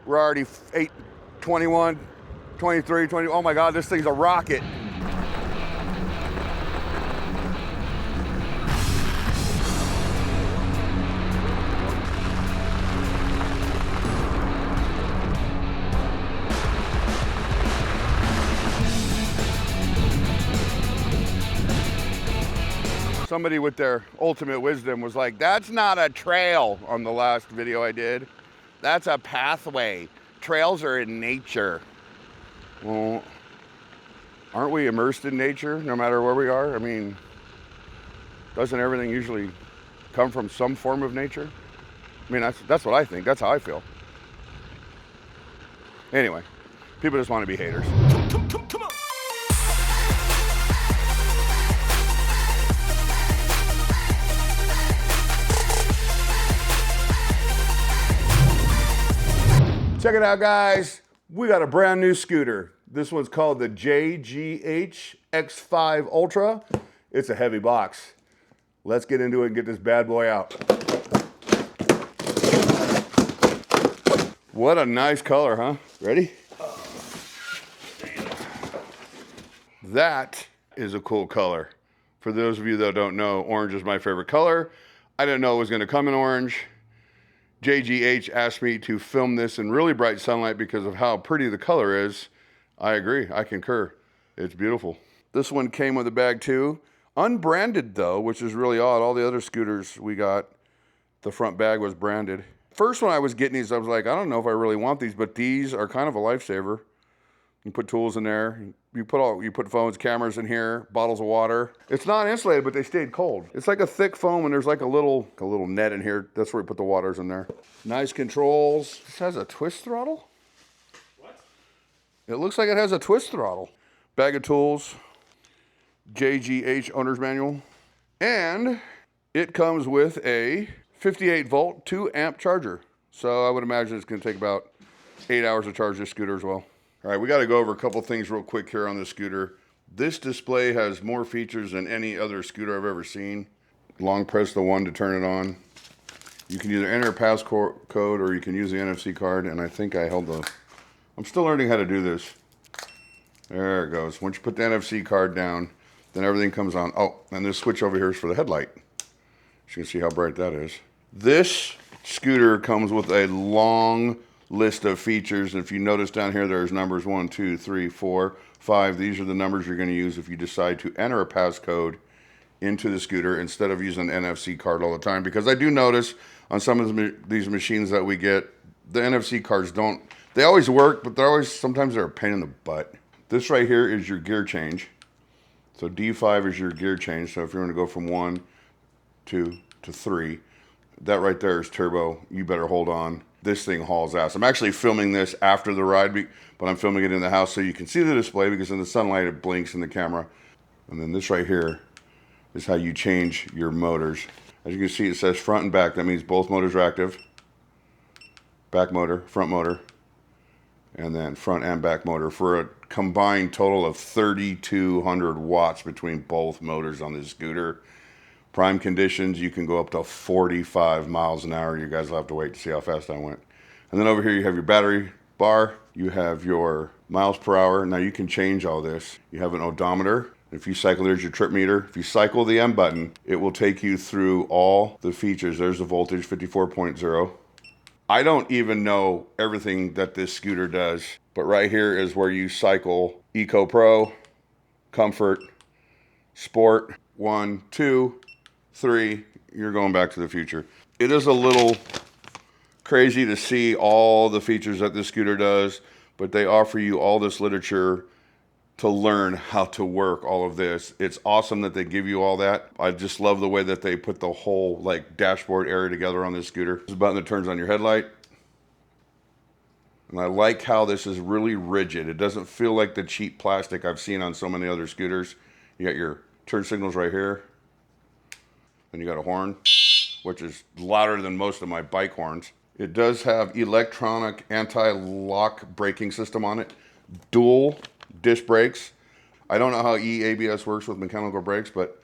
We're already 8, 21, 23, 20. Oh my God, this thing's a rocket. Somebody with their ultimate wisdom was like, that's not a trail on the last video I did. That's a pathway. Trails are in nature. Well, aren't we immersed in nature no matter where we are? I mean, doesn't everything usually come from some form of nature? I mean, that's what I think. That's how I feel. Anyway, people just want to be haters. Come on. Check it out, guys. We got a brand new scooter. This one's called the JGH X5 Ultra. It's a heavy box. Let's get into it and get this bad boy out. What a nice color, huh? Ready? That is a cool color. For those of you that don't know, orange is my favorite color. I didn't know it was going to come in orange. JGH asked me to film this in really bright sunlight because of how pretty the color is. I agree, I concur. It's beautiful. This one came with a bag too. Unbranded though, which is really odd. All the other scooters we got, the front bag was branded. First when I was getting these, I was like, I don't know if I really want these, but these are kind of a lifesaver. You put tools in there. You put phones, cameras in here, bottles of water. It's not insulated, but they stayed cold. It's like a thick foam, and there's like a little net in here. That's where we put the waters in there. Nice controls. This has a twist throttle? What? It looks like it has a twist throttle. Bag of tools. JGH owner's manual. And it comes with a 58 volt 2 amp charger. So I would imagine it's gonna take about 8 hours to charge this scooter as well. All right, we got to go over a couple things real quick here on this scooter. This display has more features than any other scooter I've ever seen. Long press the 1 to turn it on. You can either enter a passcode or you can use the NFC card, and I think I held the... I'm still learning how to do this. There it goes. Once you put the NFC card down, then everything comes on. Oh, and this switch over here is for the headlight. You can see how bright that is. This scooter comes with a long list of features. And if you notice down here, there's numbers 1, 2, 3, 4, 5. These are the numbers you're going to use if you decide to enter a passcode into the scooter instead of using an NFC card all the time. Because I do notice on some of these machines that we get, the NFC cards don't, they always work, but sometimes they're a pain in the butt. This right here is your gear change. So D5 is your gear change. So if you're going to go from 1, 2 to 3, that right there is turbo. You better hold on. This thing hauls ass. I'm actually filming this after the ride, but I'm filming it in the house so you can see the display because in the sunlight it blinks in the camera. And then this right here is how you change your motors. As you can see, it says front and back. That means both motors are active. Back motor, front motor, and then front and back motor for a combined total of 3,200 watts between both motors on this scooter. Prime conditions, you can go up to 45 miles an hour. You guys will have to wait to see how fast I went. And then over here you have your battery bar. You have your miles per hour. Now you can change all this. You have an odometer. If you cycle, there's your trip meter. If you cycle the M button, it will take you through all the features. There's the voltage, 54.0. I don't even know everything that this scooter does, but right here is where you cycle Eco Pro, Comfort, Sport, 1, 2, 3, you're going back to the future. It is a little crazy to see all the features that this scooter does, but they offer you all this literature to learn how to work all of this. It's awesome that they give you all that. I just love the way that they put the whole like dashboard area together on this scooter. There's a button that turns on your headlight. And I like how this is really rigid. It doesn't feel like the cheap plastic I've seen on so many other scooters. You got your turn signals right here. And you got a horn, which is louder than most of my bike horns. It does have electronic anti-lock braking system on it. Dual disc brakes. I don't know how EABS works with mechanical brakes, but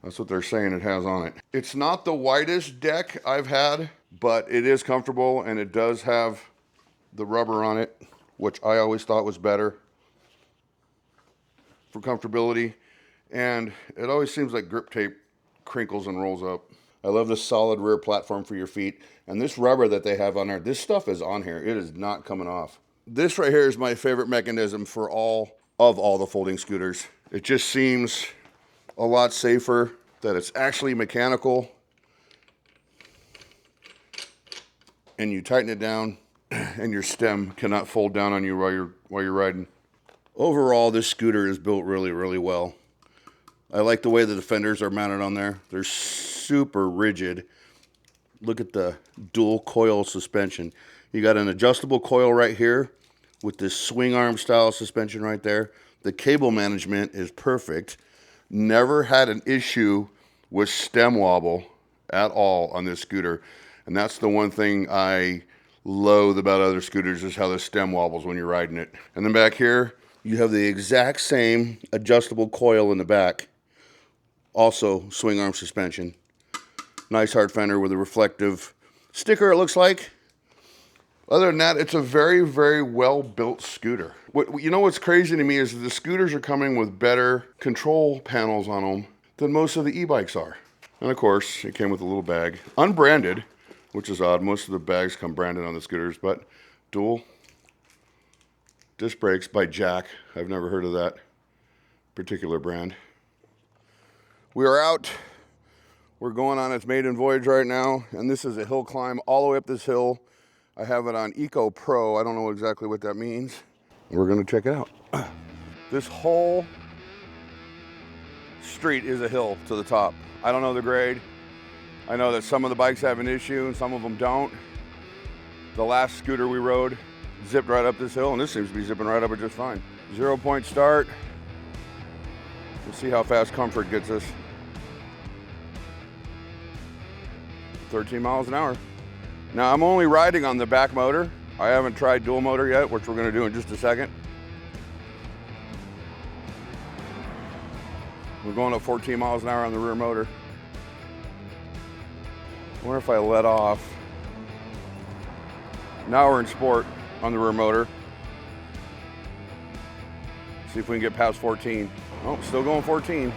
that's what they're saying it has on it. It's not the widest deck I've had, but it is comfortable and it does have the rubber on it, which I always thought was better for comfortability. And it always seems like grip tape crinkles and rolls up. I love the solid rear platform for your feet. And this rubber that they have on there, this stuff is on here. It is not coming off. This right here is my favorite mechanism for all the folding scooters. It just seems a lot safer that it's actually mechanical. And you tighten it down and your stem cannot fold down on you while you're riding. Overall, this scooter is built really, really well. I like the way the fenders are mounted on there. They're super rigid. Look at the dual coil suspension. You got an adjustable coil right here with this swing arm style suspension right there. The cable management is perfect. Never had an issue with stem wobble at all on this scooter. And that's the one thing I loathe about other scooters, is how the stem wobbles when you're riding it. And then back here, you have the exact same adjustable coil in the back. Also swing arm suspension. Nice hard fender with a reflective sticker, it looks like. Other than that, it's a very, very well-built scooter. You know what's crazy to me is the scooters are coming with better control panels on them than most of the e-bikes are. And of course, it came with a little bag. Unbranded, which is odd. Most of the bags come branded on the scooters, but dual disc brakes by Jack. I've never heard of that particular brand. We are out. We're going on its maiden voyage right now, and this is a hill climb all the way up this hill. I have it on Eco Pro. I don't know exactly what that means. We're gonna check it out. This whole street is a hill to the top. I don't know the grade. I know that some of the bikes have an issue and some of them don't. The last scooter we rode zipped right up this hill, and this seems to be zipping right up it just fine. 0 point start. We'll see how fast comfort gets us. 13 miles an hour. Now I'm only riding on the back motor. I haven't tried dual motor yet, which we're gonna do in just a second. We're going at 14 miles an hour on the rear motor. I wonder if I let off. Now we're in sport on the rear motor. See if we can get past 14. Oh, still going 14.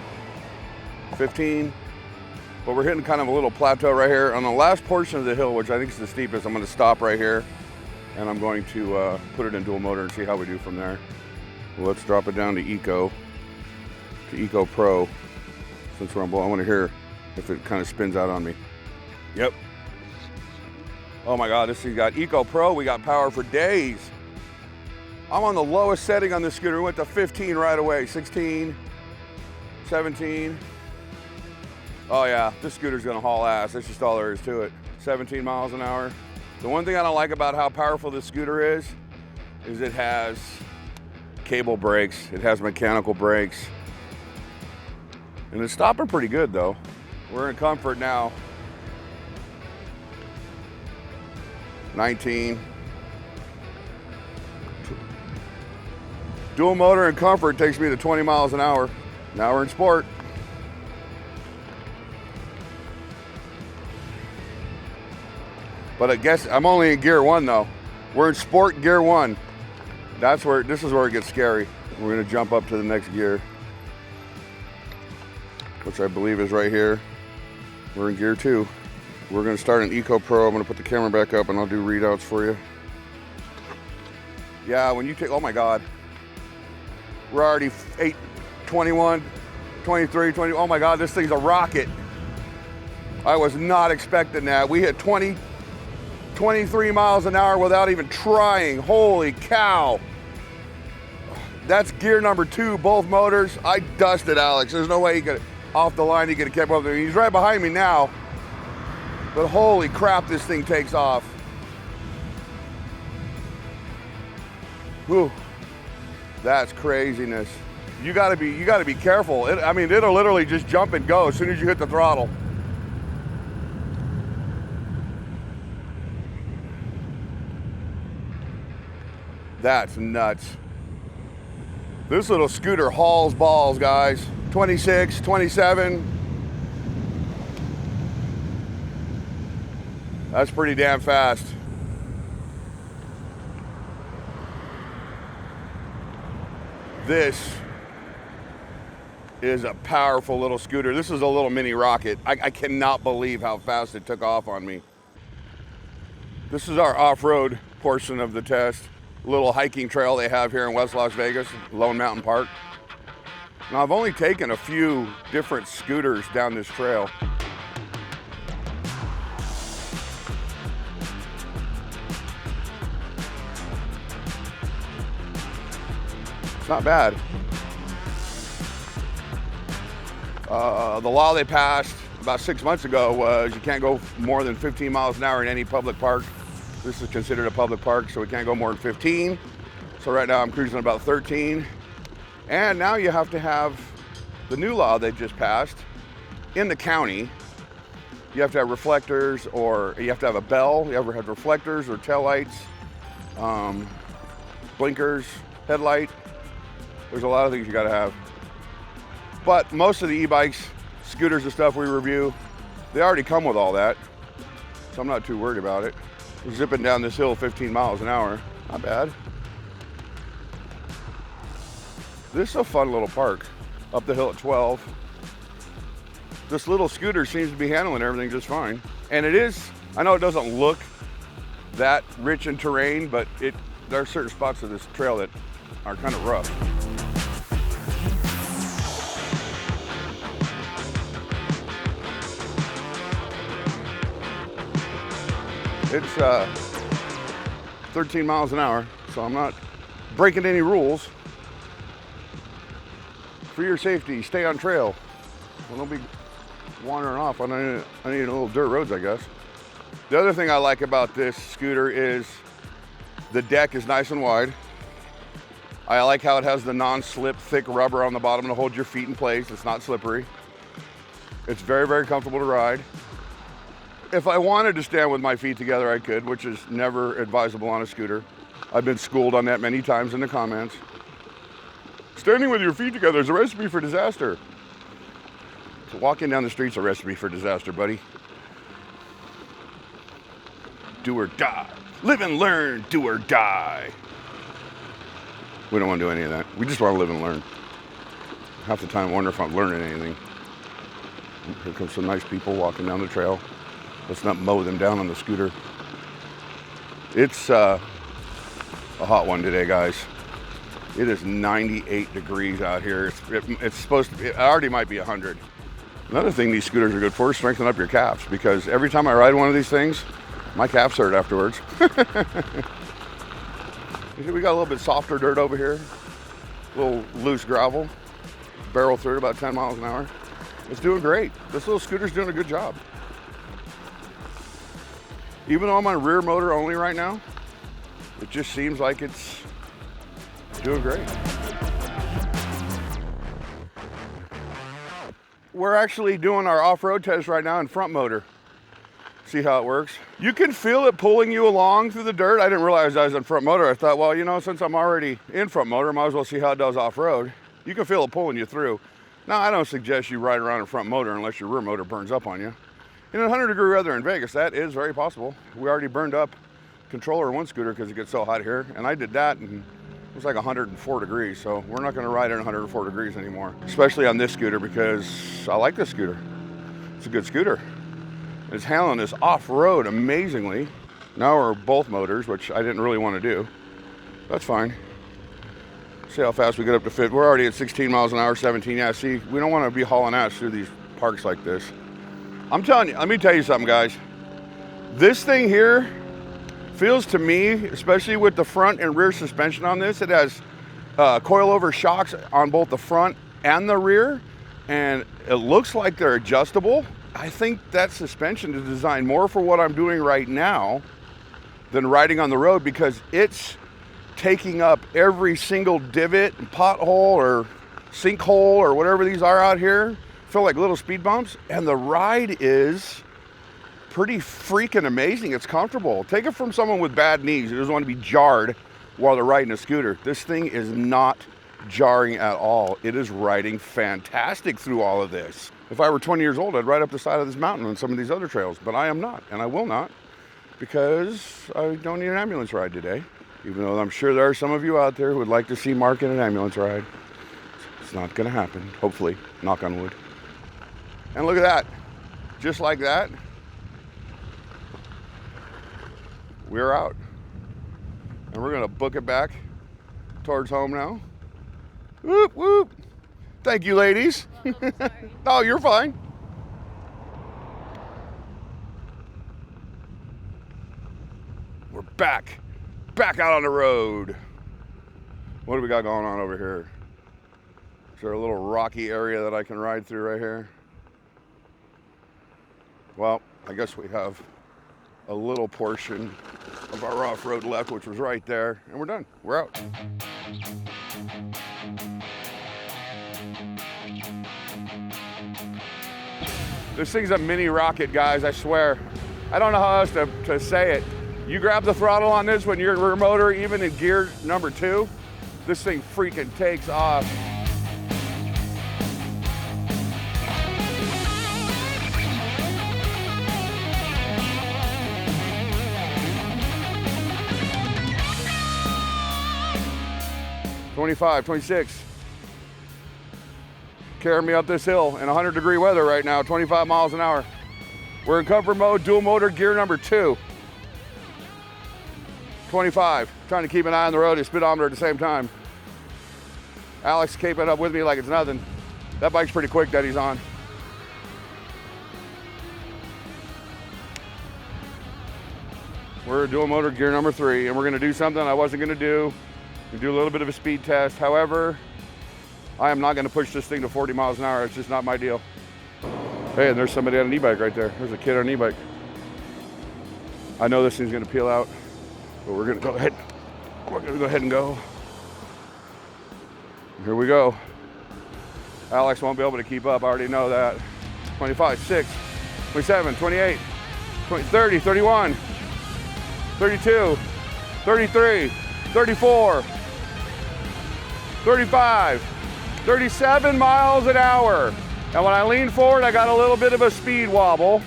15. But we're hitting kind of a little plateau right here. On the last portion of the hill, which I think is the steepest, I'm gonna stop right here and I'm going to put it in dual motor and see how we do from there. Well, let's drop it down to Eco Pro. Since we're on board, I wanna hear if it kind of spins out on me. Yep. Oh my God, this thing got Eco Pro. We got power for days. I'm on the lowest setting on this scooter. We went to 15 right away, 16, 17. Oh yeah, this scooter's gonna haul ass. That's just all there is to it. 17 miles an hour. The one thing I don't like about how powerful this scooter is it has cable brakes. It has mechanical brakes. And it's stopping pretty good though. We're in comfort now. 19. Dual motor and comfort takes me to 20 miles an hour. Now we're in sport. But I guess I'm only in gear 1 though. We're in sport gear 1. This is where it gets scary. We're gonna jump up to the next gear, which I believe is right here. We're in gear 2. We're gonna start an Eco Pro. I'm gonna put the camera back up and I'll do readouts for you. Yeah, when you take, oh my God. We're already 8, 21, 23, 20. Oh my God, this thing's a rocket. I was not expecting that. We hit 23 miles an hour without even trying. Holy cow. That's gear number 2, both motors. I dusted Alex. There's no way he could, off the line, he could have kept up with me. He's right behind me now. But holy crap, this thing takes off. Whew. That's craziness. You gotta be careful. It'll literally just jump and go as soon as you hit the throttle. That's nuts. This little scooter hauls balls, guys. 26, 27. That's pretty damn fast. This is a powerful little scooter. This is a little mini rocket. I cannot believe how fast it took off on me. This is our off-road portion of the test. Little hiking trail they have here in West Las Vegas, Lone Mountain Park. Now, I've only taken a few different scooters down this trail. It's not bad. The law they passed about 6 months ago was you can't go more than 15 miles an hour in any public park. This is considered a public park, so we can't go more than 15. So right now I'm cruising about 13. And now you have to have the new law they just passed in the county. You have to have reflectors, or you have to have a bell. You ever have reflectors or taillights, blinkers, headlight. There's a lot of things you gotta have. But most of the e-bikes, scooters and stuff we review, they already come with all that. So I'm not too worried about it. We're zipping down this hill 15 miles an hour, not bad. This is a fun little park, up the hill at 12. This little scooter seems to be handling everything just fine. And it is, I know it doesn't look that rich in terrain, but there are certain spots of this trail that are kind of rough. It's 13 miles an hour, so I'm not breaking any rules. For your safety, stay on trail. Well, don't be wandering off on any little dirt roads, I guess. The other thing I like about this scooter is the deck is nice and wide. I like how it has the non-slip thick rubber on the bottom to hold your feet in place. It's not slippery. It's very, very comfortable to ride. If I wanted to stand with my feet together, I could, which is never advisable on a scooter. I've been schooled on that many times in the comments. Standing with your feet together is a recipe for disaster. So walking down the street's a recipe for disaster, buddy. Do or die. Live and learn, do or die. We don't want to do any of that. We just want to live and learn. Half the time I wonder if I'm learning anything. Here comes some nice people walking down the trail. Let's not mow them down on the scooter. It's a hot one today, guys. It is 98 degrees out here. It's supposed to be, it already might be 100. Another thing these scooters are good for is strengthen up your calves, because every time I ride one of these things, my calves hurt afterwards. We got a little bit softer dirt over here, a little loose gravel, barrel through it about 10 miles an hour. It's doing great. This little scooter's doing a good job. Even though I'm on rear motor only right now, it just seems like it's doing great. We're actually doing our off-road test right now in front motor. See how it works. You can feel it pulling you along through the dirt. I didn't realize I was in front motor. I thought, well, you know, since I'm already in front motor, might as well see how it does off-road. You can feel it pulling you through. Now, I don't suggest you ride around in front motor unless your rear motor burns up on you. In 100-degree weather in Vegas, that is very possible. We already burned up controller in one scooter because it gets so hot here, and I did that, and it was like 104 degrees, so we're not gonna ride in 104 degrees anymore, especially on this scooter, because I like this scooter. It's a good scooter. It's handling this off-road amazingly. Now we're both motors, which I didn't really want to do. That's fine. See how fast we get up to fit. We're already at 16 miles an hour, 17. Yeah, see, we don't want to be hauling ass through these parks like this. I'm telling you, let me tell you something, guys. This thing here feels to me, especially with the front and rear suspension on this, it has coilover shocks on both the front and the rear, and it looks like they're adjustable. I think that suspension is designed more for what I'm doing right now than riding on the road, because it's taking up every single divot and pothole or sinkhole or whatever these are out here. Feel like little speed bumps, and the ride is pretty freaking amazing. It's comfortable. Take it from someone with bad knees who doesn't want to be jarred while they're riding a scooter. This thing is not jarring at all. It is riding fantastic through all of this. If I were 20 years old, I'd ride up the side of this mountain on some of these other trails, but I am not, and I will not, because I don't need an ambulance ride today. Even though I'm sure there are some of you out there who would like to see Mark in an ambulance ride. It's not gonna happen, hopefully, knock on wood. And look at that, just like that, we're out. And we're gonna book it back towards home now. Whoop, whoop. Thank you, ladies. Oh, you're fine. We're back out on the road. What do we got going on over here? Is there a little rocky area that I can ride through right here? Well, I guess we have a little portion of our off-road left, which was right there, and we're done. We're out. This thing's a mini rocket, guys, I swear. I don't know how else to say it. You grab the throttle on this when you're rear motor, even in gear number 2, this thing freaking takes off. "25, 26. Carrying me up this hill in 100-degree weather right now, 25 miles an hour. We're in comfort mode, dual motor, gear number 2. 25, trying to keep an eye on the road and speedometer at the same time. Alex keeping up with me like it's nothing. That bike's pretty quick that he's on. We're dual motor, gear number 3, and we're gonna do something I wasn't gonna do. We do a little bit of a speed test. However, I am not gonna push this thing to 40 miles an hour. It's just not my deal. Hey, and there's somebody on an e-bike right there. There's a kid on an e-bike. I know this thing's gonna peel out, but we're gonna go ahead. We're gonna go ahead and go. Here we go. Alex won't be able to keep up, I already know that. 25, 6, 27, 28, 20, 30, 31, 32, 33, 34, 35, 37 miles an hour. And when I leaned forward, I got a little bit of a speed wobble.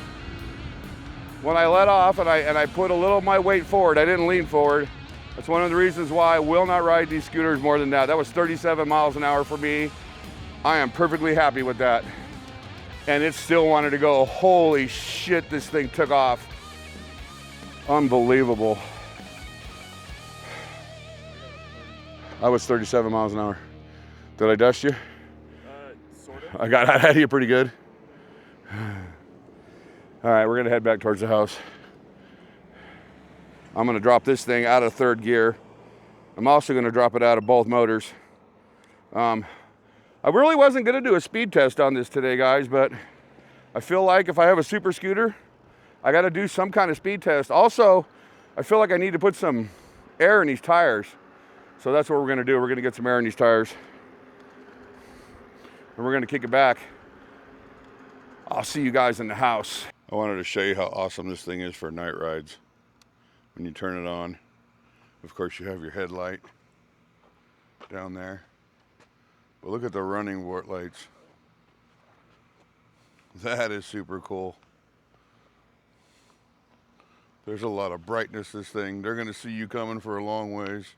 When I let off and I put a little of my weight forward, I didn't lean forward. That's one of the reasons why I will not ride these scooters more than that. That was 37 miles an hour for me. I am perfectly happy with that. And it still wanted to go. Holy shit, this thing took off. Unbelievable. I was 37 miles an hour. Did I dust you? Sort of. I got out of you pretty good. All right, we're gonna head back towards the house. I'm gonna drop this thing out of 3rd gear. I'm also gonna drop it out of both motors. I really wasn't gonna do a speed test on this today, guys, but I feel like if I have a super scooter, I gotta do some kind of speed test. Also, I feel like I need to put some air in these tires. So that's what we're gonna do. We're gonna get some air in these tires. And we're gonna kick it back. I'll see you guys in the house. I wanted to show you how awesome this thing is for night rides. When you turn it on, of course you have your headlight down there. But look at the running lights. That is super cool. There's a lot of brightness this thing. They're gonna see you coming for a long ways.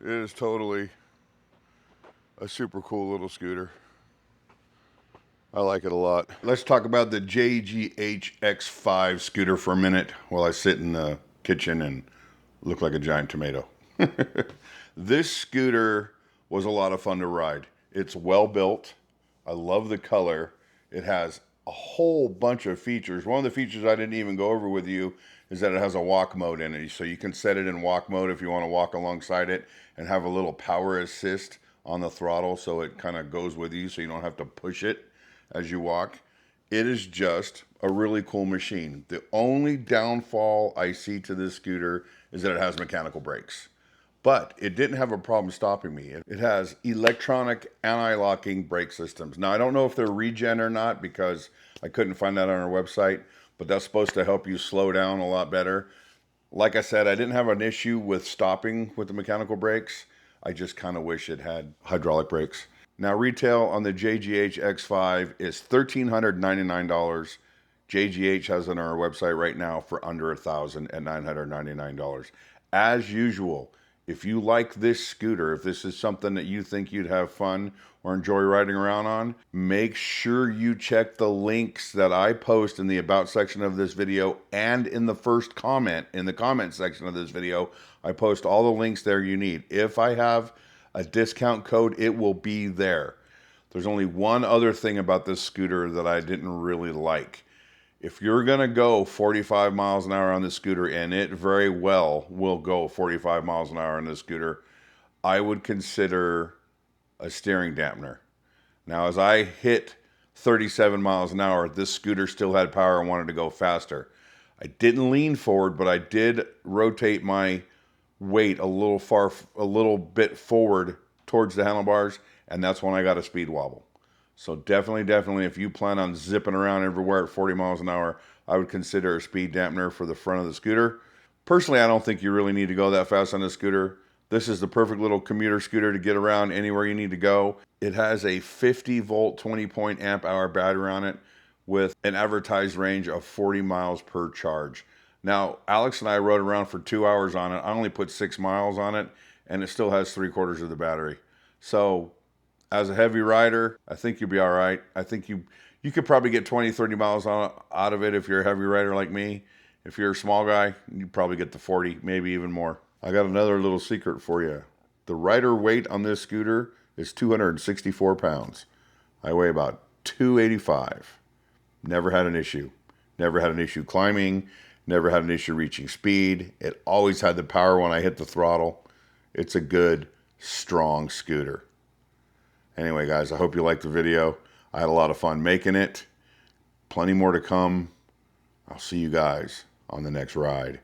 It is totally a super cool little scooter. I like it a lot. Let's talk about the JGH X5 scooter for a minute while I sit in the kitchen and look like a giant tomato. This scooter was a lot of fun to ride. It's well built. I love the color. It has a whole bunch of features. One of the features I didn't even go over with you is that it has a walk mode in it. So you can set it in walk mode if you want to walk alongside it and have a little power assist on the throttle so it kind of goes with you so you don't have to push it as you walk. It is just a really cool machine. The only downfall I see to this scooter is that it has mechanical brakes. But it didn't have a problem stopping me. It has electronic anti-locking brake systems. Now, I don't know if they're regen or not because I couldn't find that on our website, but that's supposed to help you slow down a lot better. Like I said, I didn't have an issue with stopping with the mechanical brakes. I just kind of wish it had hydraulic brakes. Now, retail on the JGH X5 is $1,399. JGH has it on our website right now for under $1,000 at $999. As usual, if you like this scooter, if this is something that you think you'd have fun or enjoy riding around on, make sure you check the links that I post in the about section of this video and in the first comment, in the comment section of this video. I post all the links there you need. If I have a discount code, it will be there. There's only one other thing about this scooter that I didn't really like. If you're going to go 45 miles an hour on this scooter, and it very well will go 45 miles an hour on this scooter, I would consider a steering dampener. Now, as I hit 37 miles an hour, this scooter still had power and wanted to go faster. I didn't lean forward, but I did rotate my weight a little bit forward towards the handlebars, and that's when I got a speed wobble. So definitely, if you plan on zipping around everywhere at 40 miles an hour, I would consider a speed dampener for the front of the scooter. Personally, I don't think you really need to go that fast on this scooter. This is the perfect little commuter scooter to get around anywhere you need to go. It has a 50 volt, 20 point amp hour battery on it with an advertised range of 40 miles per charge. Now, Alex and I rode around for 2 hours on it. I only put 6 miles on it, and it still has 3/4 of the battery. So, as a heavy rider, I think you'll be all right. I think you could probably get 20, 30 miles out of it if you're a heavy rider like me. If you're a small guy, you probably get to 40, maybe even more. I got another little secret for you. The rider weight on this scooter is 264 pounds. I weigh about 285. Never had an issue. Never had an issue climbing. Never had an issue reaching speed. It always had the power when I hit the throttle. It's a good, strong scooter. Anyway, guys, I hope you liked the video. I had a lot of fun making it. Plenty more to come. I'll see you guys on the next ride.